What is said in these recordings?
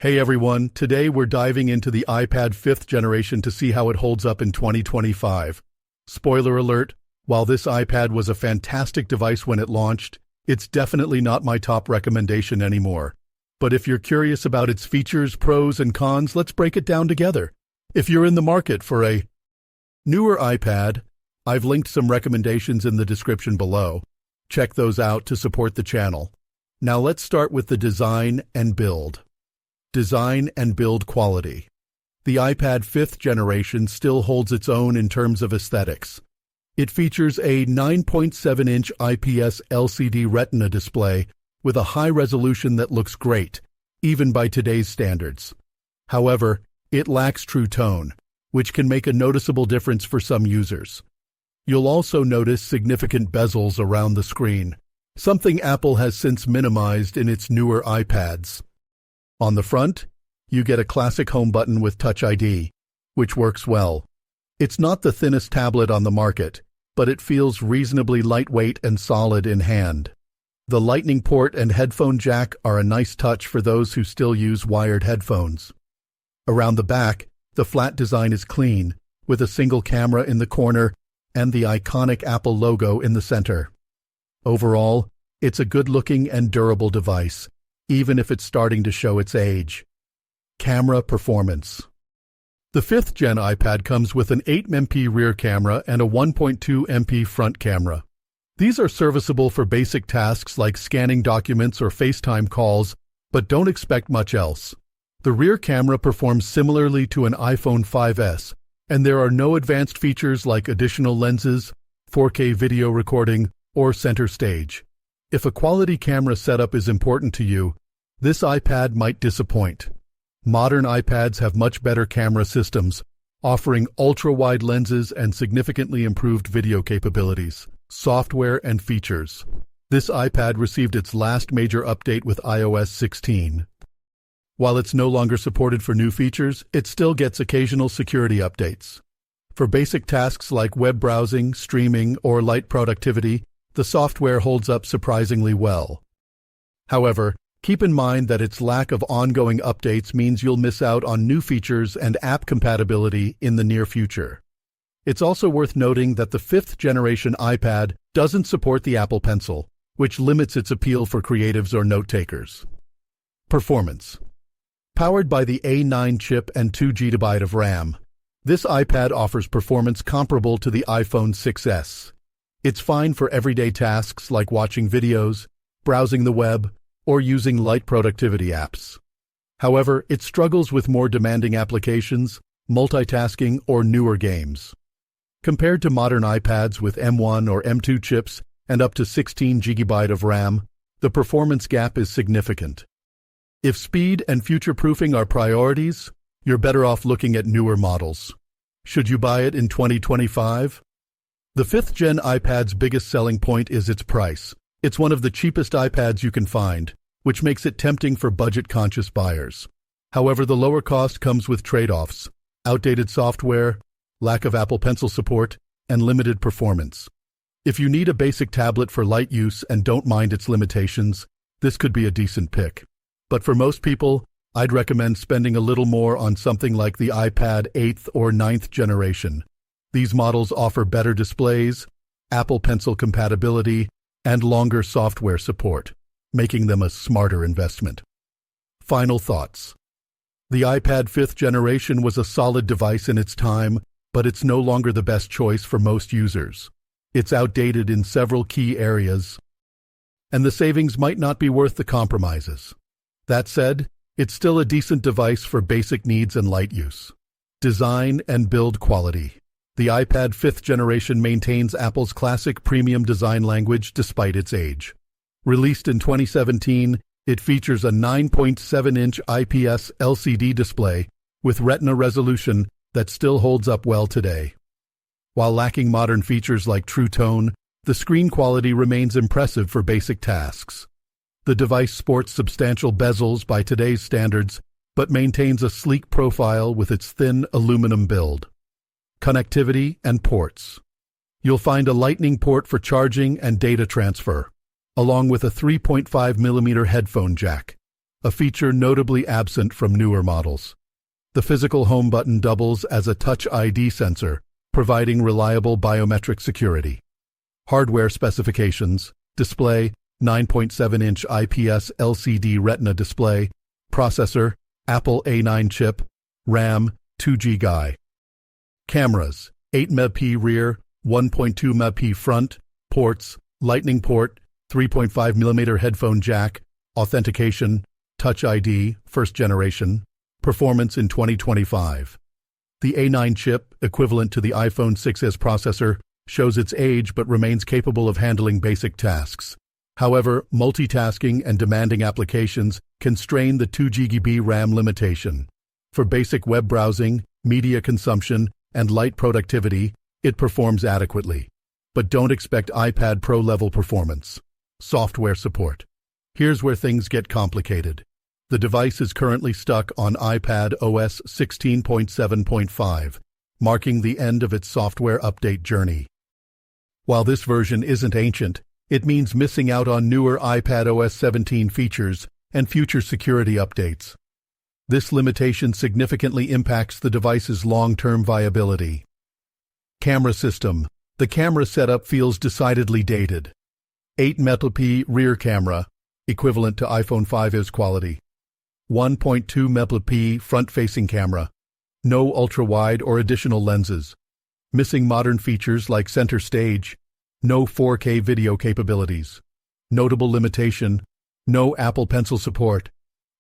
Hey everyone, today we're diving into the iPad 5th generation to see how it holds up in 2025. Spoiler alert, while this iPad was a fantastic device when it launched, it's definitely not my top recommendation anymore. But if you're curious about its features, pros, and cons, let's break it down together. If you're in the market for a newer iPad, I've linked some recommendations in the description below. Check those out to support the channel. Now let's start with the design and build. Design and build quality. The iPad 5th generation still holds its own in terms of aesthetics. It features a 9.7-inch IPS LCD Retina display with a high resolution that looks great, even by today's standards. However, it lacks true tone, which can make a noticeable difference for some users. You'll also notice significant bezels around the screen, something Apple has since minimized in its newer iPads. On the front, you get a classic home button with Touch ID, which works well. It's not the thinnest tablet on the market, but it feels reasonably lightweight and solid in hand. The Lightning port and headphone jack are a nice touch for those who still use wired headphones. Around the back, the flat design is clean, with a single camera in the corner and the iconic Apple logo in the center. Overall, it's a good-looking and durable device, even if it's starting to show its age. Camera performance. The 5th Gen iPad comes with an 8MP rear camera and a 1.2MP front camera. These are serviceable for basic tasks like scanning documents or FaceTime calls, but don't expect much else. The rear camera performs similarly to an iPhone 5S, and there are no advanced features like additional lenses, 4K video recording, or center stage. If a quality camera setup is important to you, this iPad might disappoint. Modern iPads have much better camera systems, offering ultra-wide lenses and significantly improved video capabilities, software, and features. This iPad received its last major update with iOS 16. While it's no longer supported for new features, it still gets occasional security updates. For basic tasks like web browsing, streaming, or light productivity, the software holds up surprisingly well. However, keep in mind that its lack of ongoing updates means you'll miss out on new features and app compatibility in the near future. It's also worth noting that the 5th generation iPad doesn't support the Apple Pencil, which limits its appeal for creatives or note-takers. Performance. Powered by the A9 chip and 2 GB of RAM, this iPad offers performance comparable to the iPhone 6s. It's fine for everyday tasks like watching videos, browsing the web, or using light productivity apps. However, it struggles with more demanding applications, multitasking, or newer games. Compared to modern iPads with M1 or M2 chips and up to 16 GB of RAM, the performance gap is significant. If speed and future-proofing are priorities, you're better off looking at newer models. Should you buy it in 2025? The 5th Gen iPad's biggest selling point is its price. It's one of the cheapest iPads you can find, which makes it tempting for budget-conscious buyers. However, the lower cost comes with trade-offs: outdated software, lack of Apple Pencil support, and limited performance. If you need a basic tablet for light use and don't mind its limitations, this could be a decent pick. But for most people, I'd recommend spending a little more on something like the iPad 8th or 9th generation. These models offer better displays, Apple Pencil compatibility, and longer software support, making them a smarter investment. Final thoughts. The iPad 5th generation was a solid device in its time, but it's no longer the best choice for most users. It's outdated in several key areas, and the savings might not be worth the compromises. That said, it's still a decent device for basic needs and light use. Design and build quality. The iPad 5th generation maintains Apple's classic premium design language despite its age. Released in 2017, it features a 9.7-inch IPS LCD display with Retina resolution that still holds up well today. While lacking modern features like True Tone, the screen quality remains impressive for basic tasks. The device sports substantial bezels by today's standards, but maintains a sleek profile with its thin aluminum build. Connectivity and ports. You'll find a Lightning port for charging and data transfer, along with a 3.5mm headphone jack. a feature notably absent from newer models. The physical home button doubles as a Touch ID sensor, providing reliable biometric security. Hardware specifications: display, 9.7-inch IPS LCD Retina display, processor, Apple A9 chip, RAM, 2 GB. Cameras: 8MP rear, 1.2MP front, ports, Lightning port, 3.5mm headphone jack, authentication, Touch ID, first generation, performance in 2025. The A9 chip, equivalent to the iPhone 6s processor, shows its age but remains capable of handling basic tasks. However, multitasking and demanding applications can strain the 2 GB RAM limitation. For basic web browsing, media consumption, and light productivity, it performs adequately. But don't expect iPad Pro level performance. Software support. Here's where things get complicated. The device is currently stuck on iPadOS 16.7.5, marking the end of its software update journey. While this version isn't ancient, it means missing out on newer iPadOS 17 features and future security updates. This limitation significantly impacts the device's long-term viability. Camera system. The camera setup feels decidedly dated. 8MP rear camera, equivalent to iPhone 5s quality. 1.2MP front-facing camera. No ultra-wide or additional lenses. Missing modern features like center stage. No 4K video capabilities. Notable limitation: no Apple Pencil support.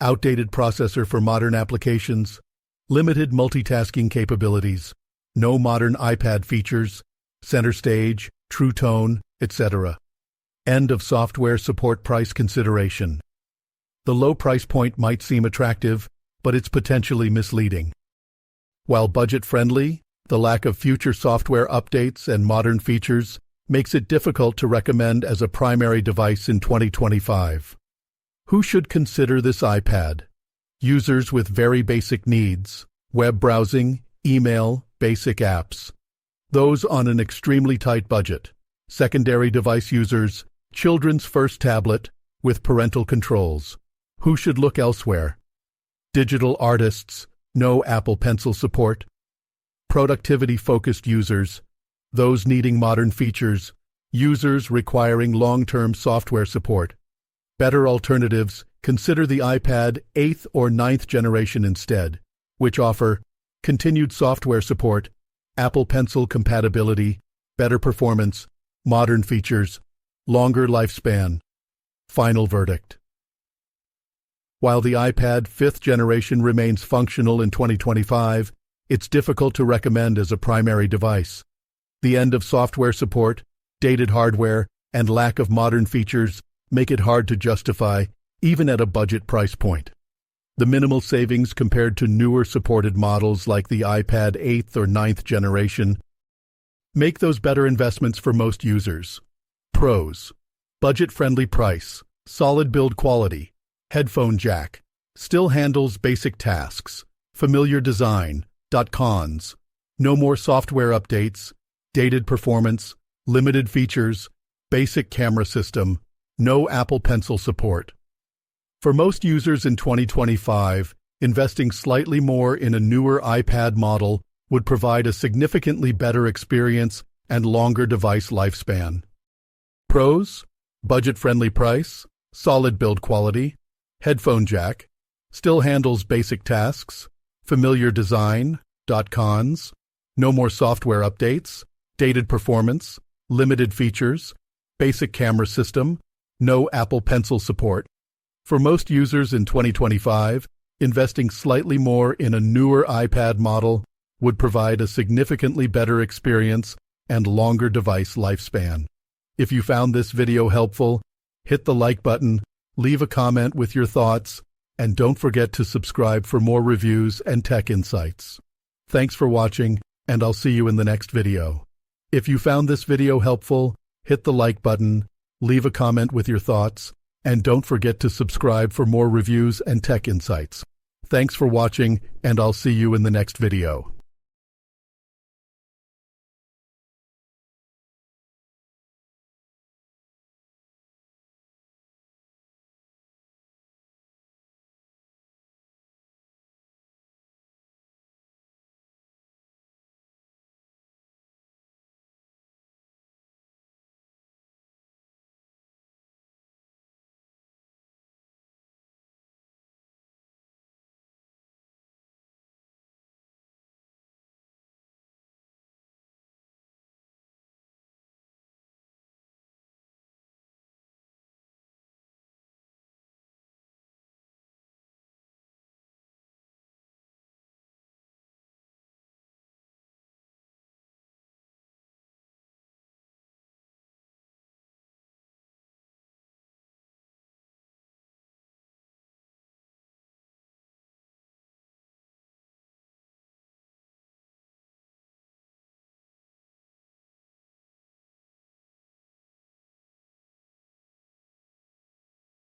Outdated processor for modern applications. Limited multitasking capabilities. No modern iPad features. Center stage, True Tone, etc. End of software support price consideration. The low price point might seem attractive, but it's potentially misleading. While budget-friendly, the lack of future software updates and modern features makes it difficult to recommend as a primary device in 2025. Who should consider this iPad? Users with very basic needs: web browsing, email, basic apps. Those on an extremely tight budget. Secondary device users, children's first tablet with parental controls. Who should look elsewhere? Digital artists, no Apple Pencil support. Productivity-focused users, those needing modern features, users requiring long-term software support. Better alternatives: consider the iPad 8th or 9th generation instead, which offer continued software support, Apple Pencil compatibility, better performance, modern features, longer lifespan. Final verdict. While the iPad 5th generation remains functional in 2025, it's difficult to recommend as a primary device. The end of software support, dated hardware, and lack of modern features make it hard to justify, even at a budget price point. The minimal savings compared to newer supported models like the iPad 8th or 9th generation make those better investments for most users. Pros: budget-friendly price, solid build quality, headphone jack, still handles basic tasks, familiar design. Cons: no more software updates, dated performance, limited features, basic camera system, no Apple Pencil support. For most users in 2025, investing slightly more in a newer iPad model would provide a significantly better experience and longer device lifespan. Pros: budget-friendly price, solid build quality, headphone jack, still handles basic tasks, familiar design. Cons: no more software updates, dated performance, limited features, basic camera system, no Apple Pencil support. For most users in 2025, investing slightly more in a newer iPad model would provide a significantly better experience and longer device lifespan. If you found this video helpful, hit the like button, leave a comment with your thoughts, and don't forget to subscribe for more reviews and tech insights. Thanks for watching, and I'll see you in the next video. If you found this video helpful, hit the like button, leave a comment with your thoughts, and don't forget to subscribe for more reviews and tech insights. Thanks for watching, and I'll see you in the next video.